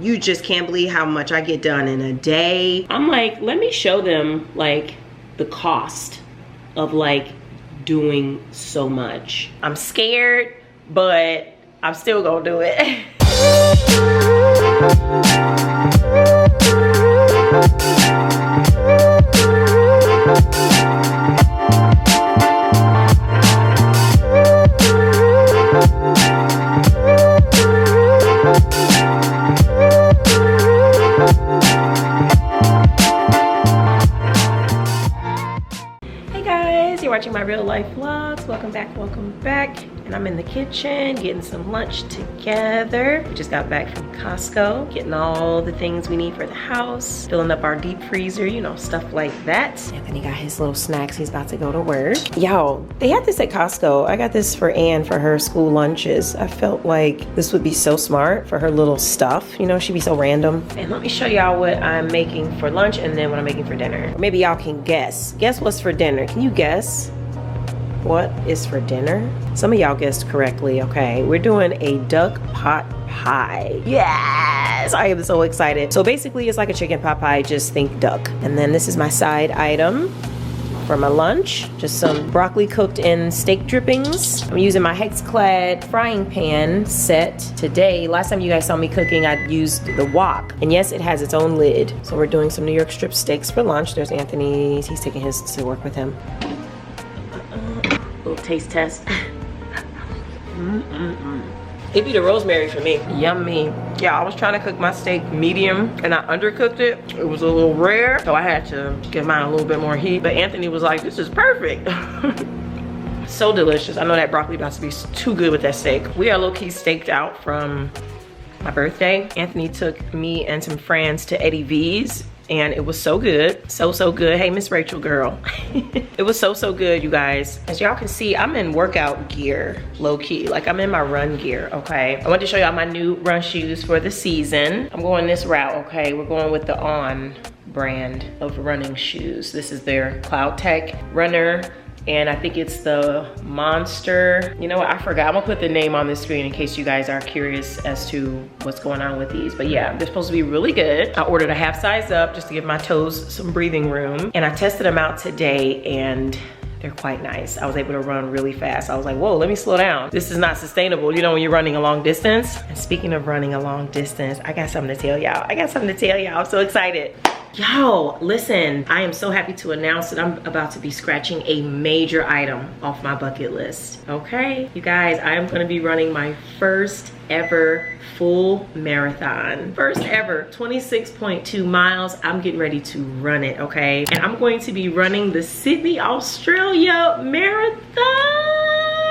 You just can't believe how much I get done in a day. I'm like, let me show them like the cost of like doing so much. I'm scared, but I'm still gonna do it. Watching my real life vlogs. Welcome back, and I'm in the kitchen getting some lunch together. We just got back from Costco, getting all the things we need for the house, filling up our deep freezer, you know, stuff like that. Anthony got his little snacks. He's about to go to work. Yo, they had this at Costco. I got this for Ann for her school lunches. I felt like this would be so smart for her little stuff, you know, she'd be so random. And let me show y'all what I'm making for lunch and then what I'm making for dinner. Maybe y'all can guess what's for dinner. Can you guess what is for dinner? Some of y'all guessed correctly. Okay, we're doing a duck pot pie. Yes, I am so excited. So basically it's like a chicken pot pie, just think duck. And then this is my side item for my lunch, just some broccoli cooked in steak drippings. I'm using my Hex-Clad frying pan set today. Last time you guys saw me cooking, I used the wok, and yes, it has its own lid. So we're doing some New York strip steaks for lunch. There's Anthony's, he's taking his to work with him. Little taste test. It'd be the rosemary for me. Yummy. Yeah, I was trying to cook my steak medium and I undercooked it. It was a little rare, so I had to give mine a little bit more heat. But Anthony was like, this is perfect. So delicious. I know that broccoli about to be too good with that steak. We are low-key staked out from my birthday. Anthony took me and some friends to Eddie V's, and it was so good, so good. Hey, Miss Rachel girl. It was so good, you guys. As y'all can see, I'm in workout gear, low-key. Like, I'm in my run gear, okay? I want to show y'all my new run shoes for the season. I'm going this route, okay? We're going with the On brand of running shoes. This is their Cloud Tech runner, and I think it's the Monster. You know what, I forgot. I'm gonna put the name on the screen in case you guys are curious as to what's going on with these. But yeah, they're supposed to be really good. I ordered a half size up just to give my toes some breathing room. And I tested them out today and they're quite nice. I was able to run really fast. I was like, whoa, let me slow down. This is not sustainable, you know, when you're running a long distance. And speaking of running a long distance, I got something to tell y'all. I'm so excited. Yo, listen, I am so happy to announce that I'm about to be scratching a major item off my bucket list. Okay, you guys, I am gonna be running my first ever full marathon. First ever, 26.2 miles. I'm getting ready to run it, okay? And I'm going to be running the Sydney, Australia Marathon.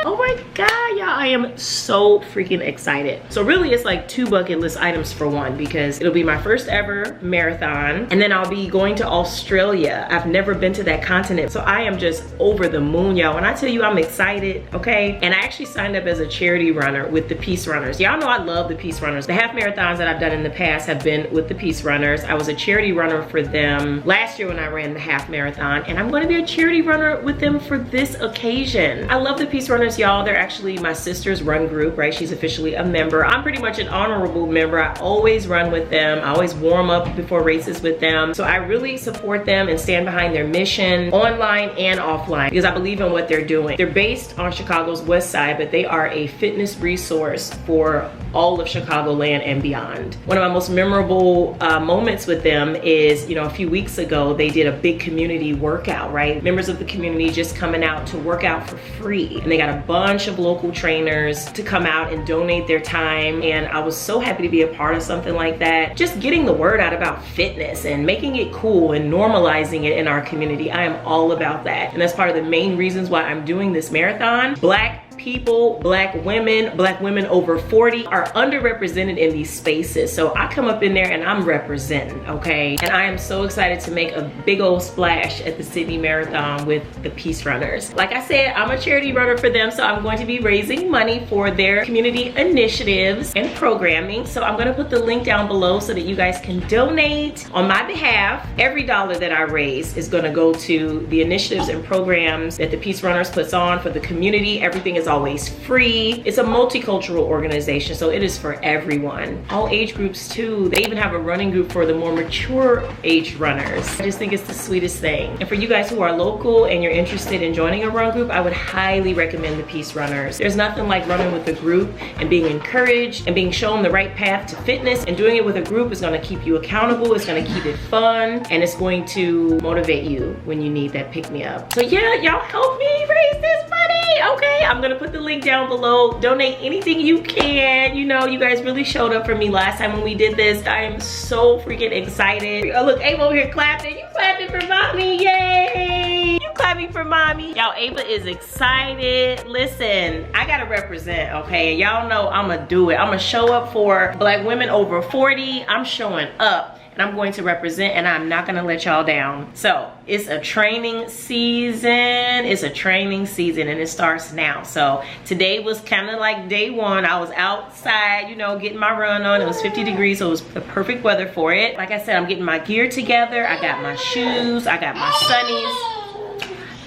Oh my God, y'all, I am so freaking excited. So really it's like two bucket list items for one, because it'll be my first ever marathon, and then I'll be going to Australia. I've never been to that continent, so I am just over the moon, y'all. When I tell you I'm excited, okay? And I actually signed up as a charity runner with the Peace Runners. Y'all know I love the Peace Runners. The half marathons that I've done in the past have been with the Peace Runners. I was a charity runner for them last year when I ran the half marathon, and I'm gonna be a charity runner with them for this occasion. I love the Peace Runners, y'all. They're actually my sister's run group, right? She's officially a member. I'm pretty much an honorable member. I always run with them. I always warm up before races with them. So I really support them and stand behind their mission, online and offline, because I believe in what they're doing. They're based on Chicago's West Side, but they are a fitness resource for all of Chicagoland and beyond. One of my most memorable moments with them is, you know, a few weeks ago, they did a big community workout, right? Members of the community just coming out to work out for free. And they got a bunch of local trainers to come out and donate their time. And I was so happy to be a part of something like that. Just getting the word out about fitness and making it cool and normalizing it in our community. I am all about that. And that's part of the main reasons why I'm doing this marathon. Black people, black women over 40 are underrepresented in these spaces. So I come up in there and I'm representing, okay? And I am so excited to make a big old splash at the Sydney Marathon with the Peace Runners. Like I said, I'm a charity runner for them, so I'm going to be raising money for their community initiatives and programming. So I'm gonna put the link down below so that you guys can donate on my behalf. Every dollar that I raise is gonna go to the initiatives and programs that the Peace Runners puts on for the community. Everything is all always free. It's a multicultural organization, so it is for everyone. All age groups too. They even have a running group for the more mature age runners. I just think it's the sweetest thing. And for you guys who are local and you're interested in joining a run group, I would highly recommend the Peace Runners. There's nothing like running with a group and being encouraged and being shown the right path to fitness, and doing it with a group is gonna keep you accountable, it's gonna keep it fun, and it's going to motivate you when you need that pick-me-up. So yeah, y'all help me raise this money, okay? I'm gonna put the link down below. Donate anything you can. You know, you guys really showed up for me last time when we did this. I am so freaking excited. Oh look, Ava over here clapping. You clapping for mommy, yay! You clapping for mommy. Y'all, Ava is excited. Listen, I gotta represent, okay? Y'all know I'ma do it. I'ma show up for Black women over 40. I'm showing up. And I'm going to represent, and I'm not gonna let y'all down. So it's a training season. It's a training season, and it starts now. So today was kind of like day one. I was outside, you know, getting my run on. It was 50 degrees, so it was the perfect weather for it. Like I said, I'm getting my gear together. I got my shoes, I got my sunnies,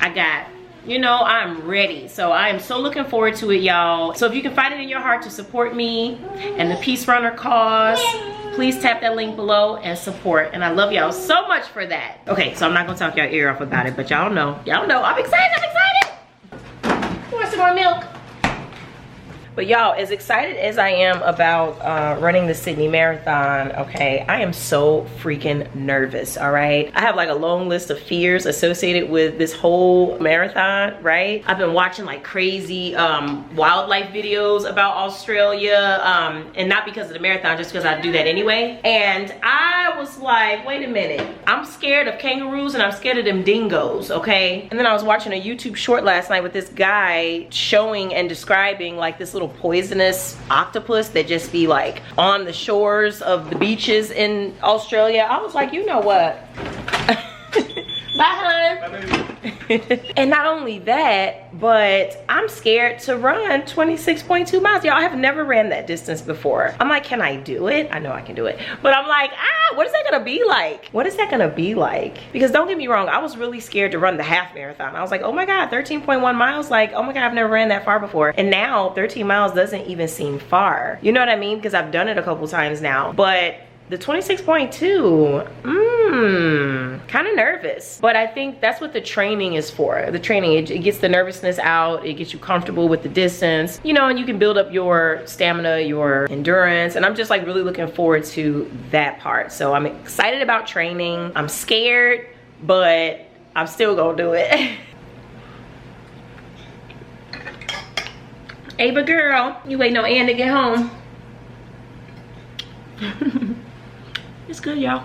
I got, you know, I'm ready. So I am so looking forward to it, y'all. So if you can find it in your heart to support me and the Peace Runner cause, please tap that link below and support. And I love y'all so much for that. Okay, so I'm not gonna talk y'all ear off about it, but y'all know I'm excited, I'm excited. Who wants some more milk? But y'all, as excited as I am about running the Sydney Marathon, okay, I am so freaking nervous, all right? I have like a long list of fears associated with this whole marathon, right? I've been watching like crazy wildlife videos about Australia, and not because of the marathon, just because I do that anyway. And I was like, wait a minute, I'm scared of kangaroos and I'm scared of them dingoes, okay? And then I was watching a YouTube short last night with this guy showing and describing like this little poisonous octopus that just be like on the shores of the beaches in Australia. I was like, you know what? Bye, hun. And not only that, but I'm scared to run 26.2 miles. Y'all, I have never ran that distance before. I'm like, can I do it? I know I can do it. But I'm like, what is that gonna be like? What is that gonna be like? Because don't get me wrong, I was really scared to run the half marathon. I was like, oh my God, 13.1 miles? Like, oh my God, I've never ran that far before. And now 13 miles doesn't even seem far. You know what I mean? Because I've done it a couple times now. But the 26.2, kind of nervous. But I think that's what the training is for. The training, it gets the nervousness out, it gets you comfortable with the distance, you know, and you can build up your stamina, your endurance. And I'm just like really looking forward to that part. So I'm excited about training. I'm scared, but I'm still gonna do it. Ava girl, you waiting on Ann to get home. It's good, y'all.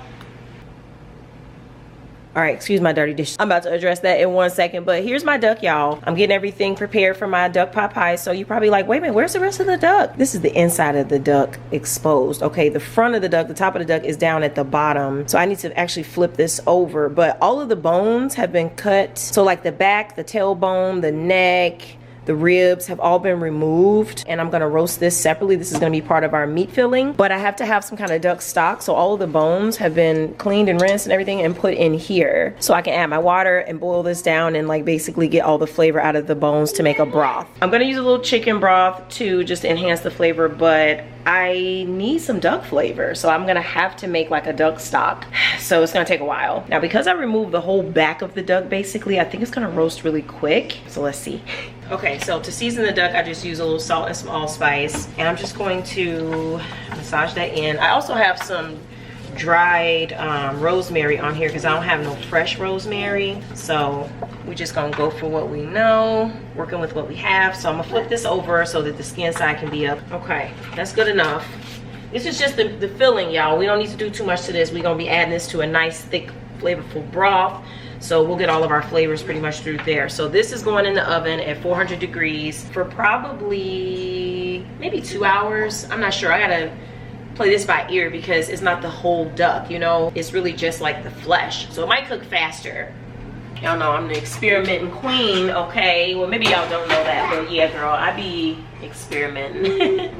All right, excuse my dirty dishes. I'm about to address that in 1 second, but here's my duck, y'all. I'm getting everything prepared for my duck pot pie. So you're probably like, wait a minute, where's the rest of the duck? This is the inside of the duck exposed, okay? The front of the duck, the top of the duck is down at the bottom. So I need to actually flip this over, but all of the bones have been cut. So like the back, the tailbone, the neck, the ribs have all been removed, and I'm gonna roast this separately. This is gonna be part of our meat filling, but I have to have some kind of duck stock, so all of the bones have been cleaned and rinsed and everything and put in here. So I can add my water and boil this down and like basically get all the flavor out of the bones to make a broth. I'm gonna use a little chicken broth too, just to enhance the flavor, but I need some duck flavor, so I'm gonna have to make like a duck stock. So it's gonna take a while. Now, because I removed the whole back of the duck, basically, I think it's gonna roast really quick. So let's see. Okay, so to season the duck, I just use a little salt and some allspice, and I'm just going to massage that in. I also have some dried rosemary on here because I don't have no fresh rosemary. So we're just gonna go for what we know, working with what we have. So I'm gonna flip this over so that the skin side can be up. Okay, that's good enough. This is just the filling, y'all. We don't need to do too much to this. We're gonna be adding this to a nice, thick, flavorful broth. So we'll get all of our flavors pretty much through there. So this is going in the oven at 400 degrees for probably maybe 2 hours. I'm not sure. I gotta play this by ear because it's not the whole duck, you know? It's really just like the flesh. So it might cook faster. Y'all know I'm the experimenting queen, okay? Well, maybe y'all don't know that, but yeah, girl, I be experimenting.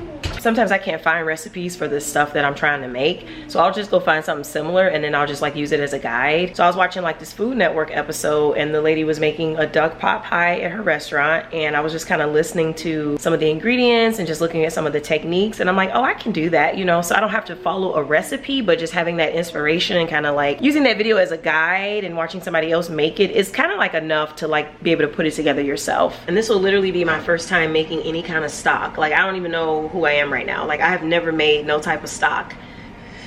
sometimes I can't find recipes for the stuff that I'm trying to make. So I'll just go find something similar and then I'll just like use it as a guide. So I was watching like this Food Network episode and the lady was making a duck pot pie at her restaurant, and I was just kind of listening to some of the ingredients and just looking at some of the techniques, and I'm like, oh, I can do that, you know. So I don't have to follow a recipe, but just having that inspiration and kind of like using that video as a guide and watching somebody else make it is kind of like enough to like be able to put it together yourself. And this will literally be my first time making any kind of stock. Like, I don't even know who I am right now. Like, I have never made no type of stock.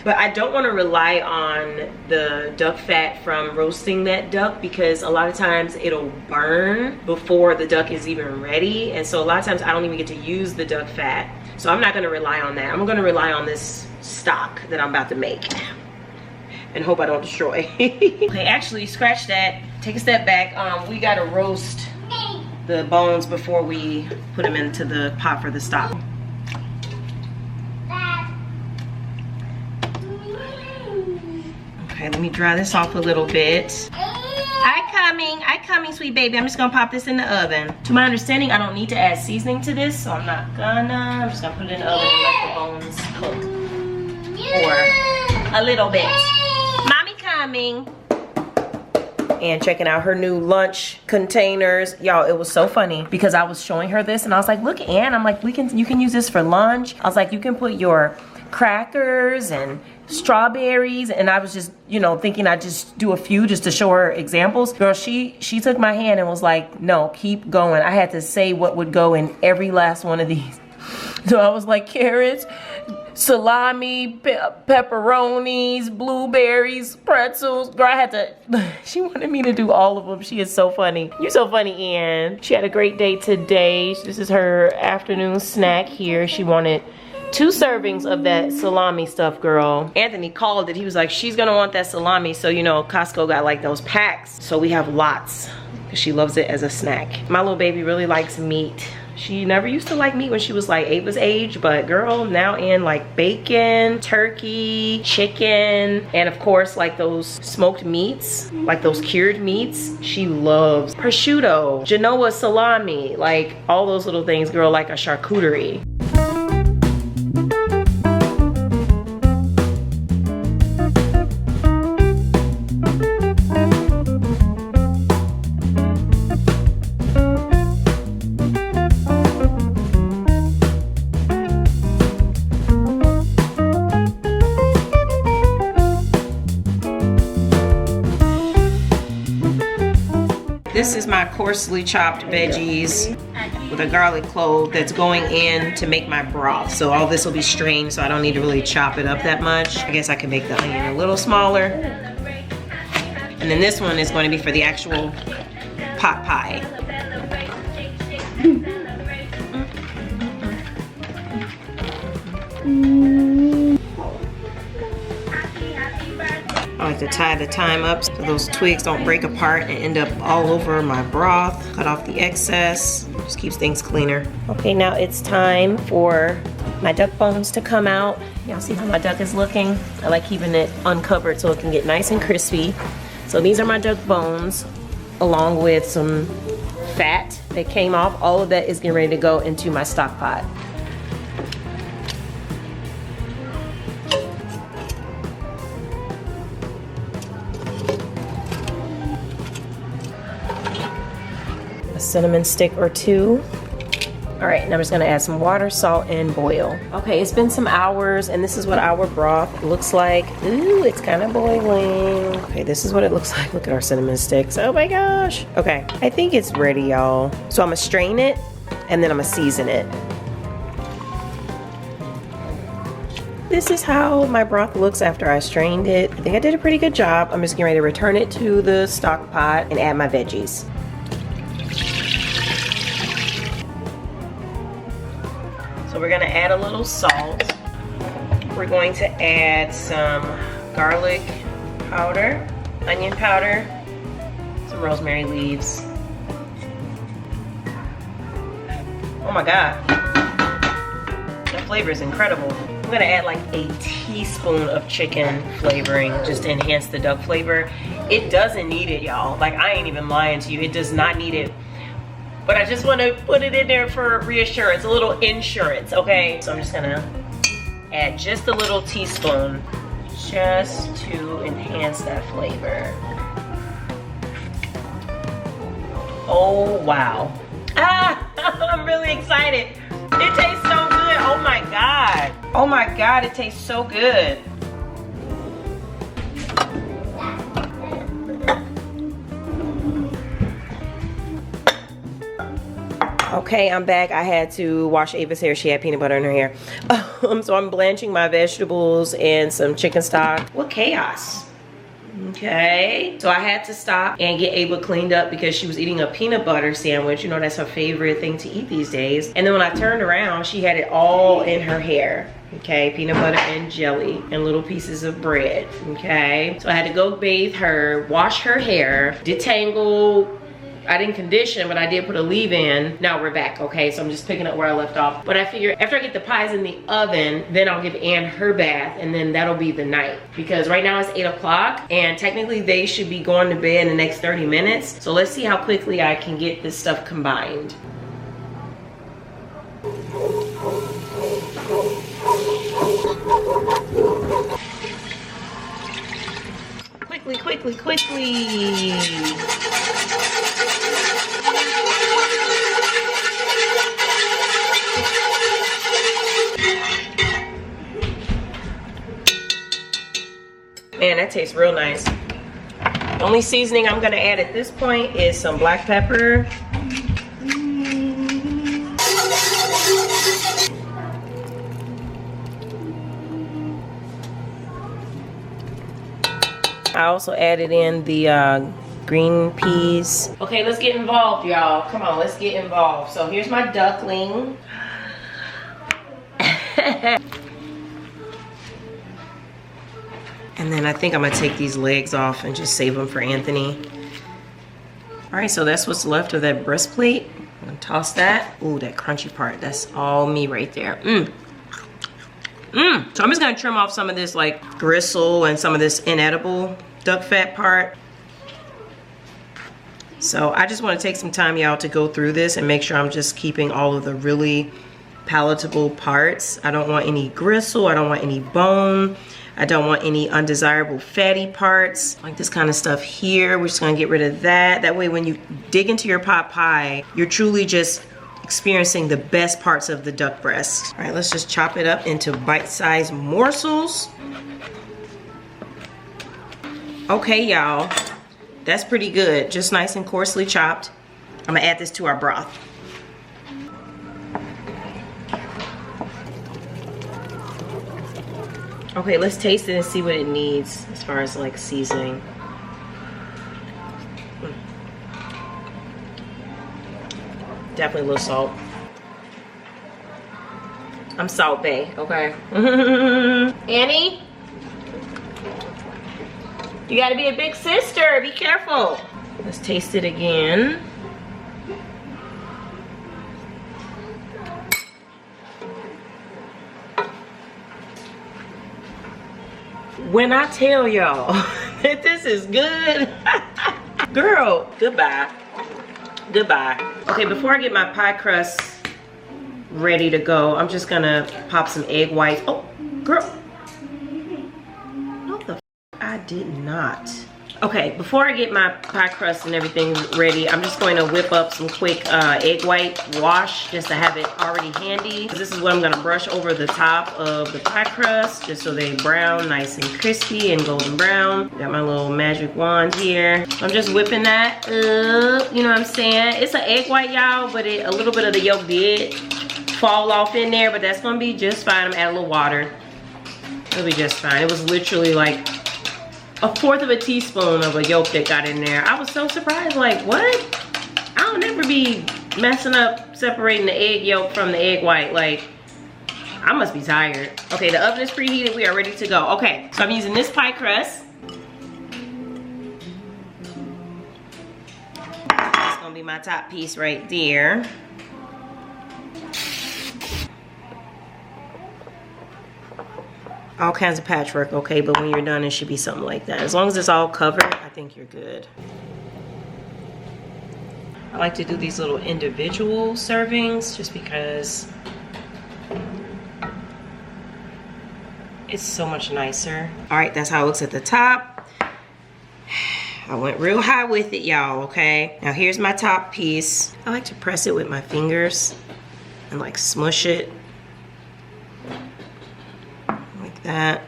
But I don't want to rely on the duck fat from roasting that duck, because a lot of times it'll burn before the duck is even ready. And so a lot of times I don't even get to use the duck fat. So I'm not going to rely on that. I'm going to rely on this stock that I'm about to make and hope I don't destroy. Okay, actually, scratch that. Take a step back. We got to roast the bones before we put them into the pot for the stock. Okay, let me dry this off a little bit. I coming, sweet baby. I'm just gonna pop this in the oven. To my understanding, I don't need to add seasoning to this, so I'm not gonna. I'm just gonna put it in the oven and let the bones cook for a little bit. Mommy coming. And checking out her new lunch containers. Y'all, it was so funny because I was showing her this and I was like, look, Ann, I'm like, you can use this for lunch. I was like, you can put your crackers and strawberries, and I was just, you know, thinking I'd just do a few just to show her examples. Girl, she took my hand and was like, no, keep going. I had to say what would go in every last one of these. So I was like, carrots, salami, pepperonis, blueberries, pretzels. Girl, I had to, she wanted me to do all of them. She is so funny. You're so funny, Ann. She had a great day today. This is her afternoon snack here. She wanted 2 servings of that salami stuff, girl. Anthony called it. He was like, she's gonna want that salami. So, you know, Costco got like those packs. So we have lots because she loves it as a snack. My little baby really likes meat. She never used to like meat when she was like Ava's age, but girl, now in like bacon, turkey, chicken, and of course like those smoked meats, like those cured meats. She loves prosciutto, Genoa salami, like all those little things, girl, like a charcuterie. This is my coarsely chopped veggies with a garlic clove that's going in to make my broth. So all this will be strained, so I don't need to really chop it up that much. I guess I can make the onion a little smaller. And then this one is going to be for the actual pot pie. I like to tie the thyme up so those twigs don't break apart and end up all over my broth. Cut off the excess, just keeps things cleaner. Okay, now it's time for my duck bones to come out. Y'all see how my duck is looking? I like keeping it uncovered so it can get nice and crispy. So these are my duck bones, along with some fat that came off. All of that is getting ready to go into my stock pot. A cinnamon stick or 2. All right, now I'm just gonna add some water, salt, and boil. Okay, it's been some hours, and this is what our broth looks like. Ooh, it's kind of boiling. Okay, this is what it looks like. Look at our cinnamon sticks. Oh my gosh. Okay, I think it's ready, y'all. So I'm gonna strain it, and then I'm gonna season it. This is how my broth looks after I strained it. I think I did a pretty good job. I'm just getting ready to return it to the stock pot and add my veggies. So we're gonna add a little salt. We're going to add some garlic powder, onion powder, some rosemary leaves. Oh my God, that flavor is incredible. I'm gonna add like a teaspoon of chicken flavoring just to enhance the duck flavor. It doesn't need it, y'all. Like, I ain't even lying to you. It does not need it. but I just want to put it in there for reassurance, a little insurance, okay? So I'm just gonna add just a little teaspoon just to enhance that flavor. Oh, wow. Ah, I'm really excited. It tastes so good. Oh my God. Oh my God, it tastes so good. Okay, I'm back. I had to wash Ava's hair. She had peanut butter in her hair. So I'm blanching my vegetables and some chicken stock. What chaos. Okay, so I had to stop and get Ava cleaned up because she was eating a peanut butter sandwich. You know, that's her favorite thing to eat these days. And then when I turned around, she had it all in her hair. Okay, peanut butter and jelly and little pieces of bread. Okay, so I had to go bathe her, wash her hair, detangle. I didn't condition, but I did put a leave-in. Now we're back, okay? So I'm just picking up where I left off. But I figure after I get the pies in the oven, then I'll give Ann her bath, and then that'll be the night. Because right now it's 8 o'clock, and technically they should be going to bed in the next 30 minutes. So let's see how quickly I can get this stuff combined. Quickly, quickly, quickly. Man, that tastes real nice. The only seasoning I'm gonna add at this point is some black pepper. I also added in the green peas. Okay, let's get involved, y'all. Come on, let's get involved. So here's my duckling. And then I think I'm gonna take these legs off and just save them for Anthony. All right, so that's what's left of that breastplate. I'm gonna toss that. Ooh, that crunchy part, that's all me right there. So I'm just gonna trim off some of this like gristle and some of this inedible duck fat part. So I just wanna take some time, y'all, to go through this and make sure I'm just keeping all of the really palatable parts. I don't want any gristle, I don't want any bone. I don't want any undesirable fatty parts, like this kind of stuff here. We're just gonna get rid of that. That way when you dig into your pot pie, you're truly just experiencing the best parts of the duck breast. All right, let's just chop it up into bite-sized morsels. Okay, y'all, that's pretty good. Just nice and coarsely chopped. I'm gonna add this to our broth. Okay, let's taste it and see what it needs as far as like seasoning. Definitely a little salt. I'm Salt Bae, okay? Annie? You gotta be a big sister, be careful. Let's taste it again. When I tell y'all that this is good, girl, goodbye. Goodbye. Okay, before I get my pie crust ready to go, I'm just gonna pop some egg whites. Oh, girl. No, the f I did not. Okay, before I get my pie crust and everything ready, I'm just going to whip up some quick egg white wash just to have it already handy. This is what I'm gonna brush over the top of the pie crust just so they brown nice and crispy and golden brown. Got my little magic wand here. I'm just whipping that up, you know what I'm saying? It's an egg white, y'all, but a little bit of the yolk did fall off in there, but that's gonna be just fine. I'm adding a little water. It'll be just fine. It was literally like 1/4 of a teaspoon of a yolk that got in there. I was so surprised, like, what? I'll never be messing up separating the egg yolk from the egg white. Like, I must be tired. Okay, the oven is preheated. We are ready to go. Okay, so I'm using this pie crust. That's gonna be my top piece right there. All kinds of patchwork, okay, but when you're done, it should be something like that. As long as it's all covered, I think you're good. I like to do these little individual servings just because it's so much nicer. All right, that's how it looks at the top. I went real high with it, y'all, okay? Now here's my top piece. I like to press it with my fingers and like smush it like that.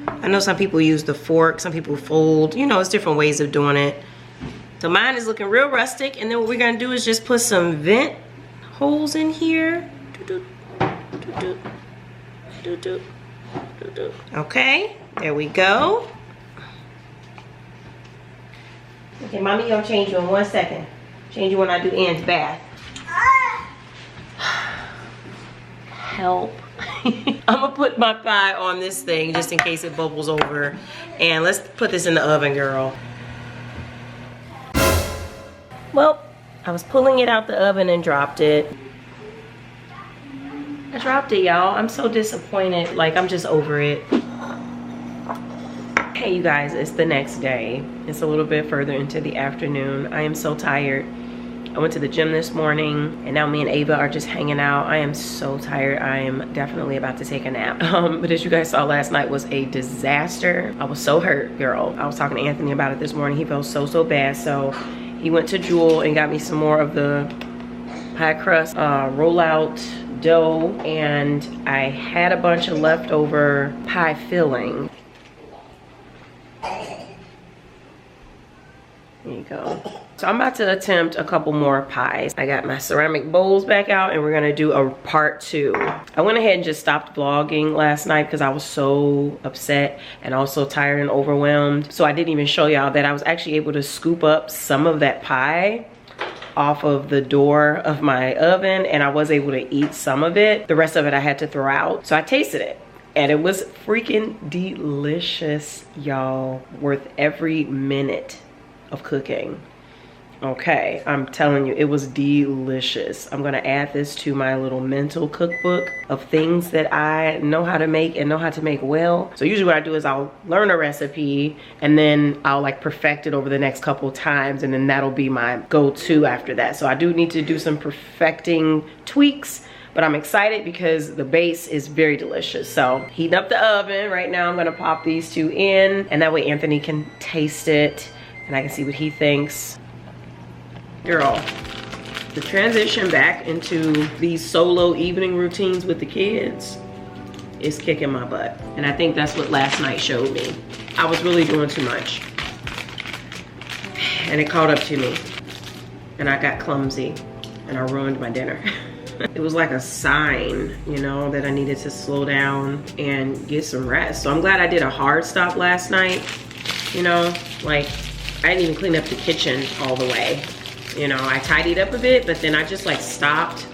I know some people use the fork, some people fold, you know, it's different ways of doing it. So mine is looking real rustic, and then what we're gonna do is just put some vent holes in here. Okay, there we go. Okay, mommy gonna change you in 1 second. Change you when I do Ann's bath. Help. I'm gonna put my pie on this thing just in case it bubbles over. And let's put this in the oven, girl. Well, I was pulling it out the oven and dropped it. I dropped it, y'all. I'm so disappointed. Like, I'm just over it. Hey, you guys, it's the next day. It's a little bit further into the afternoon. I am so tired. I went to the gym this morning, and now me and Ava are just hanging out. I am so tired. I am definitely about to take a nap. But as you guys saw, last night was a disaster. I was so hurt, girl. I was talking to Anthony about it this morning. He felt so bad. So he went to Jewel and got me some more of the pie crust rollout dough, and I had a bunch of leftover pie filling. There you go. So I'm about to attempt a couple more pies. I got my ceramic bowls back out, and we're gonna do a part 2. I went ahead and just stopped vlogging last night because I was so upset and also tired and overwhelmed. So I didn't even show y'all that I was actually able to scoop up some of that pie off of the door of my oven, and I was able to eat some of it. The rest of it I had to throw out. So I tasted it, and it was freaking delicious, y'all. Worth every minute of cooking. Okay, I'm telling you, it was delicious. I'm gonna add this to my little mental cookbook of things that I know how to make and know how to make well. So usually what I do is I'll learn a recipe, and then I'll like perfect it over the next couple times, and then that'll be my go-to after that. So I do need to do some perfecting tweaks, but I'm excited because the base is very delicious. So heating up the oven right now. I'm gonna pop these 2 in, and that way Anthony can taste it and I can see what he thinks. Girl, the transition back into these solo evening routines with the kids is kicking my butt. And I think that's what last night showed me. I was really doing too much. And it caught up to me. And I got clumsy. And I ruined my dinner. It was like a sign, you know, that I needed to slow down and get some rest. So I'm glad I did a hard stop last night. You know, like, I didn't even clean up the kitchen all the way. You know, I tidied up a bit, but then I just like stopped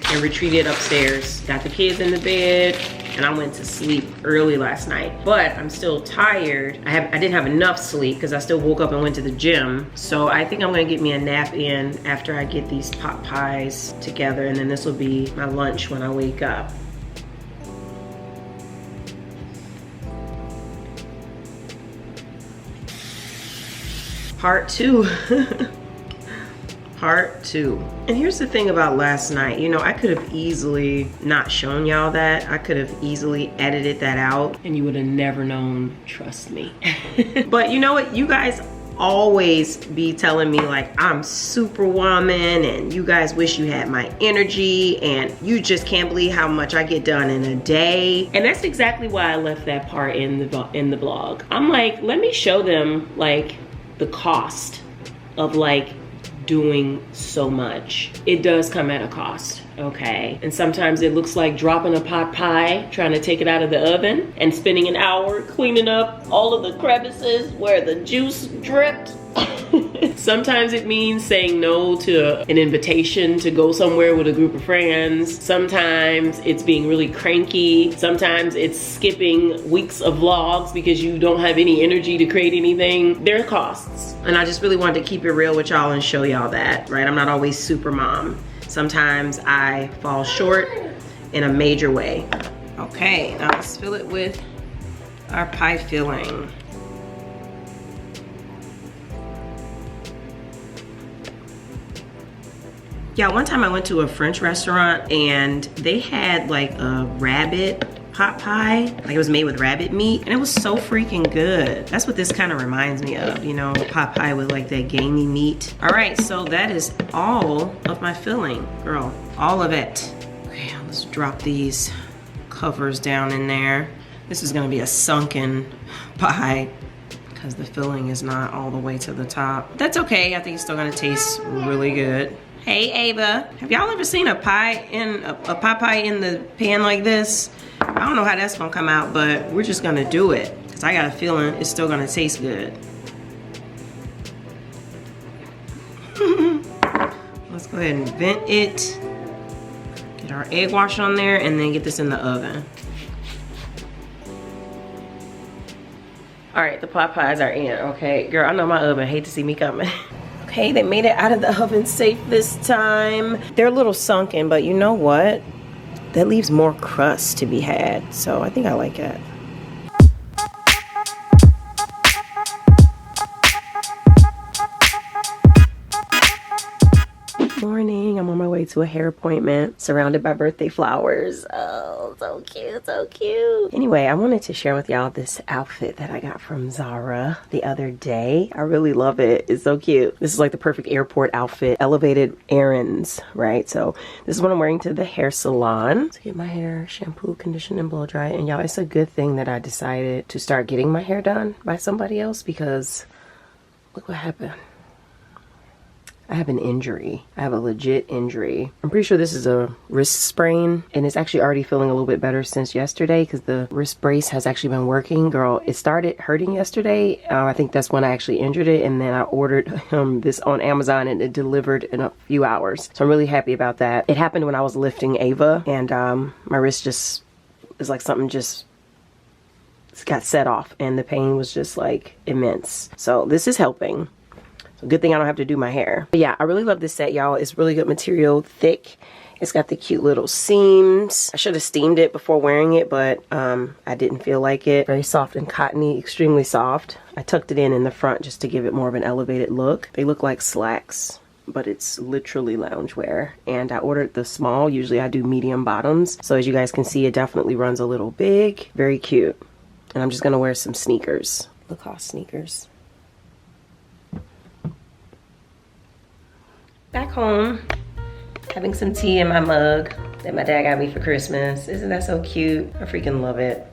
and retreated upstairs. Got the kids in the bed, and I went to sleep early last night. But I'm still tired. I didn't have enough sleep because I still woke up and went to the gym. So I think I'm gonna get me a nap in after I get these pot pies together, and then this will be my lunch when I wake up. Part 2. Part 2. And here's the thing about last night. You know, I could have easily not shown y'all that. I could have easily edited that out and you would have never known, trust me. But you know what? You guys always be telling me like I'm superwoman, and you guys wish you had my energy, and you just can't believe how much I get done in a day. And that's exactly why I left that part in the blog. I'm like, let me show them like the cost of like doing so much. It does come at a cost, okay? And sometimes it looks like dropping a pot pie, trying to take it out of the oven and spending an hour cleaning up all of the crevices where the juice dripped. Sometimes it means saying no to an invitation to go somewhere with a group of friends. Sometimes it's being really cranky. Sometimes it's skipping weeks of vlogs because you don't have any energy to create anything. There are costs. And I just really wanted to keep it real with y'all and show y'all that, right? I'm not always super mom. Sometimes I fall short in a major way. Okay, now let's fill it with our pie filling. Yeah, one time I went to a French restaurant and they had like a rabbit pot pie. Like it was made with rabbit meat and it was so freaking good. That's what this kind of reminds me of, you know, pot pie with like that gamey meat. All right, so that is all of my filling, girl, all of it. Okay, let's drop these covers down in there. This is gonna be a sunken pie because the filling is not all the way to the top. That's okay, I think it's still gonna taste really good. Hey Ava, have y'all ever seen a pie in a pot pie in the pan like this? I don't know how that's gonna come out, but we're just gonna do it because I got a feeling it's still gonna taste good. Let's go ahead and vent it. Get our egg wash on there and then get this in the oven. All right, the pot pies are in, okay? Girl, I know my oven hate to see me coming. Okay, they made it out of the oven safe this time. They're a little sunken, but you know what? That leaves more crust to be had, so I think I like it. Morning, I'm on my way to a hair appointment, surrounded by birthday flowers. Oh, so cute, so cute. Anyway, I wanted to share with y'all this outfit that I got from Zara the other day. I really love it. It's so cute. This is like the perfect airport outfit, elevated errands, right? So this is what I'm wearing to the hair salon to get my hair shampooed, conditioned, and blow dried. And y'all, it's a good thing that I decided to start getting my hair done by somebody else because look what happened. I have an injury. I have a legit injury. I'm pretty sure this is a wrist sprain and it's actually already feeling a little bit better since yesterday because the wrist brace has actually been working. Girl, it started hurting yesterday. I think that's when I actually injured it, and then I ordered this on Amazon and it delivered in a few hours. So I'm really happy about that. It happened when I was lifting Ava and my wrist just is like something just got set off and the pain was just like immense. So this is helping. So good thing I don't have to do my hair. But yeah, I really love this set, y'all. It's really good material, thick. It's got the cute little seams. I should have steamed it before wearing it, but I didn't feel like it. Very soft and cottony, extremely soft. I tucked it in the front just to give it more of an elevated look. They look like slacks, but it's literally loungewear. And I ordered the small. Usually I do medium bottoms. So as you guys can see, it definitely runs a little big. Very cute. And I'm just gonna wear some sneakers. Lacoste sneakers. Back home, having some tea in my mug that my dad got me for Christmas. Isn't that so cute? I freaking love it.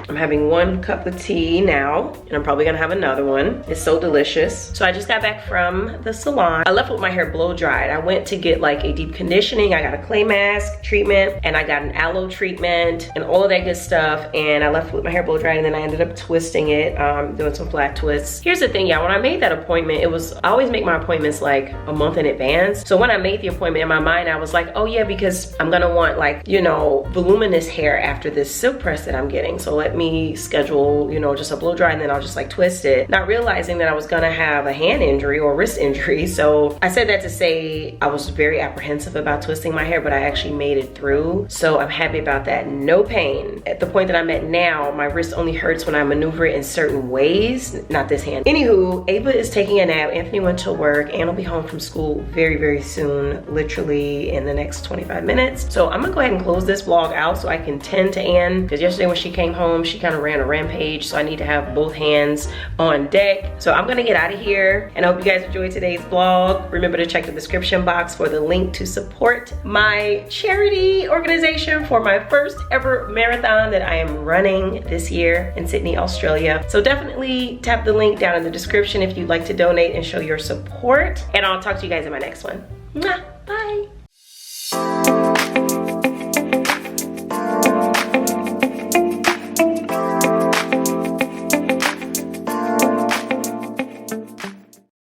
I'm having 1 cup of tea now, and I'm probably gonna have another one. It's so delicious. So I just got back from the salon. I left with my hair blow dried. I went to get like a deep conditioning. I got a clay mask treatment, and I got an aloe treatment, and all of that good stuff. And I left with my hair blow dried, and then I ended up twisting it, doing some flat twists. Here's the thing, y'all. When I made that appointment, I always make my appointments like a month in advance. So when I made the appointment in my mind, I was like, oh yeah, because I'm gonna want like, you know, voluminous hair after this silk press that I'm getting. So let me schedule, you know, just a blow dry and then I'll just like twist it, not realizing that I was gonna have a hand injury or wrist injury. So I said that to say I was very apprehensive about twisting my hair, but I actually made it through. So I'm happy about that. No pain. At the point that I'm at now, my wrist only hurts when I maneuver it in certain ways, not this hand. Anywho, Ava is taking a nap. Anthony went to work and will be home from school very, very soon, literally in the next 25 minutes. So I'm gonna go ahead and close this vlog out so I can tend to Ann, because yesterday when she came home, she kind of ran a rampage, so I need to have both hands on deck. So I'm gonna get out of here, and I hope you guys enjoyed today's vlog. Remember to check the description box for the link to support my charity organization for my first ever marathon that I am running this year in Sydney, Australia. So definitely tap the link down in the description if you'd like to donate and show your support, and I'll talk to you guys in my next one. Mwah.